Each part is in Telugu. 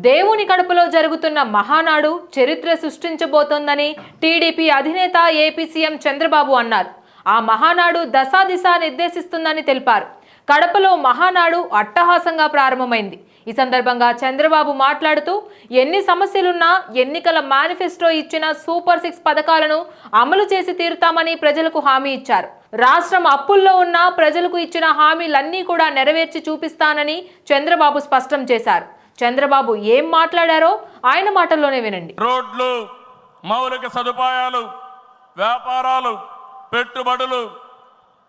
దేవుని కడుపులో జరుగుతున్న మహానాడు చరిత్ర సృష్టించబోతోందని టీడీపీ అధినేత ఏపీ సీఎం చంద్రబాబు అన్నారు. ఆ మహానాడు దశాదిశ నిర్దేశిస్తుందని తెలిపారు. కడపలో మహానాడు అట్టహాసంగా ప్రారంభమైంది. ఈ సందర్భంగా చంద్రబాబు మాట్లాడుతూ ఎన్ని సమస్యలున్నా ఎన్నికల మేనిఫెస్టో ఇచ్చిన సూపర్ 6 పథకాలను అమలు చేసి తీరుతామని ప్రజలకు హామీ ఇచ్చారు. రాష్ట్రం అప్పుల్లో ఉన్న ప్రజలకు ఇచ్చిన హామీలన్నీ కూడా నెరవేర్చి చూపిస్తానని చంద్రబాబు స్పష్టం చేశారు. చంద్రబాబు ఏం మాట్లాడారో ఆయన మాటల్లోనే వినండి. రోడ్లు, మౌలిక సదుపాయాలు, వ్యాపారాలు, పెట్టుబడులు,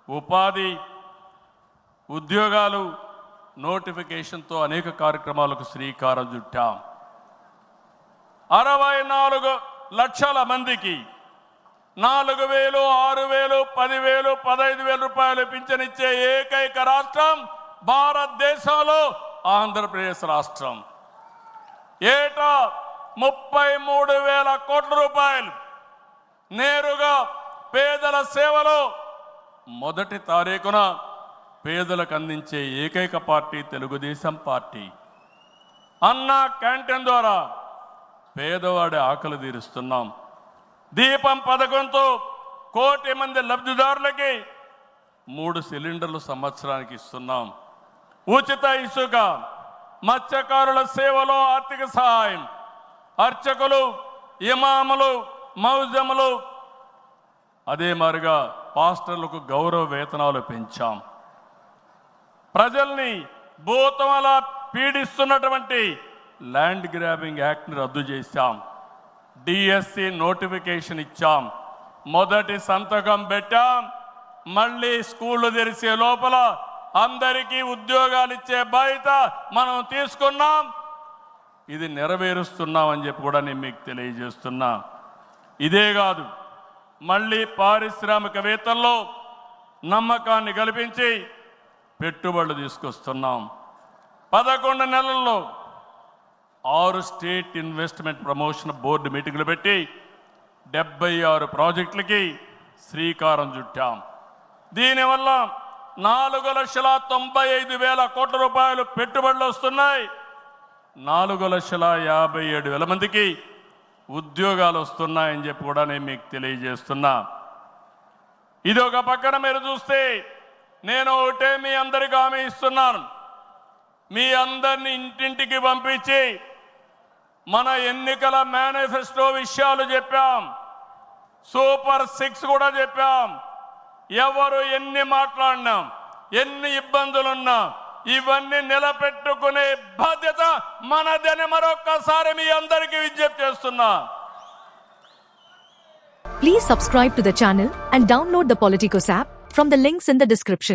ఉపాధి, ఉద్యోగాలు, నోటిఫికేషన్తో అనేక కార్యక్రమాలకు శ్రీకారం చుట్టాం. 64 లక్షల మందికి 4,000, 6,000, 10,000, 15,000 రూపాయలు పింఛనిచ్చే ఏకైక రాష్ట్రం భారతదేశంలో ఆంధ్రప్రదేశ్ రాష్ట్రం. ఏటా 33,000 కోట్ల రూపాయలు నేరుగా పేదల సేవలో మొదటి తారీఖున పేదలకు అందించే ఏకైక పార్టీ తెలుగుదేశం పార్టీ. అన్నా క్యాంటీన్ ద్వారా పేదవాడి ఆకలి తీరుస్తున్నాం. దీపం పథకంతో 1 కోటి మంది లబ్ధిదారులకి 3 సిలిండర్లు సంవత్సరానికి ఇస్తున్నాం. ఉచిత ఇసుక, మత్స్యకారుల సేవలో ఆర్థిక సహాయం, అర్చకులు, ఇమాములు, మౌజములు, అదే మాదిరిగా పాస్టర్లకు గౌరవ వేతనాలు పెంచాం. ప్రజల్ని భూతమలా పీడిస్తున్నటువంటి ల్యాండ్ గ్రాబింగ్ యాక్ట్ని రద్దు చేశాం. డిఎస్సి నోటిఫికేషన్ ఇచ్చాం. మొదటి సంతకం పెట్టాం. మళ్ళీ స్కూళ్ళు తెరిసే లోపల అందరికీ ఉద్యోగాలు ఇచ్చే బాధ్యత మనం తీసుకున్నాం. ఇది నెరవేరుస్తున్నామని చెప్పి కూడా నేను మీకు తెలియజేస్తున్నా. ఇదే కాదు, మళ్ళీ పారిశ్రామికవేత్తల్లో నమ్మకాన్ని కల్పించి పెట్టుబడులు తీసుకొస్తున్నాం. 11 నెలల్లో 6 స్టేట్ ఇన్వెస్ట్మెంట్ ప్రమోషన్ బోర్డు మీటింగ్లు పెట్టి 76 ప్రాజెక్టులకి శ్రీకారం చుట్టాం. దీనివల్ల 4,95,000 కోట్ల రూపాయలు పెట్టుబడులు వస్తున్నాయి. 4,57,000 మందికి ఉద్యోగాలు వస్తున్నాయని చెప్పి కూడా నేను మీకు తెలియజేస్తున్నా. ఇది ఒక పక్కన మీరు చూస్తే, నేను ఒకటే మీ అందరికీ హామీ ఇస్తున్నాను. మీ అందరిని ఇంటింటికి పంపించి మన ఎన్నికల మేనిఫెస్టో విషయాలు చెప్పాం. సూపర్ 6 కూడా చెప్పాం. ఎవరు ఎన్ని మాట్లాడినా, ఎన్ని ఇబ్బందులున్నా ఇవన్నీ నిలబెట్టుకునే బాధ్యత మనదని మరొక్కసారి మీ అందరికీ విజ్ఞప్తి చేస్తున్నా. Please subscribe to the channel and download the Politicos app from the links in the description.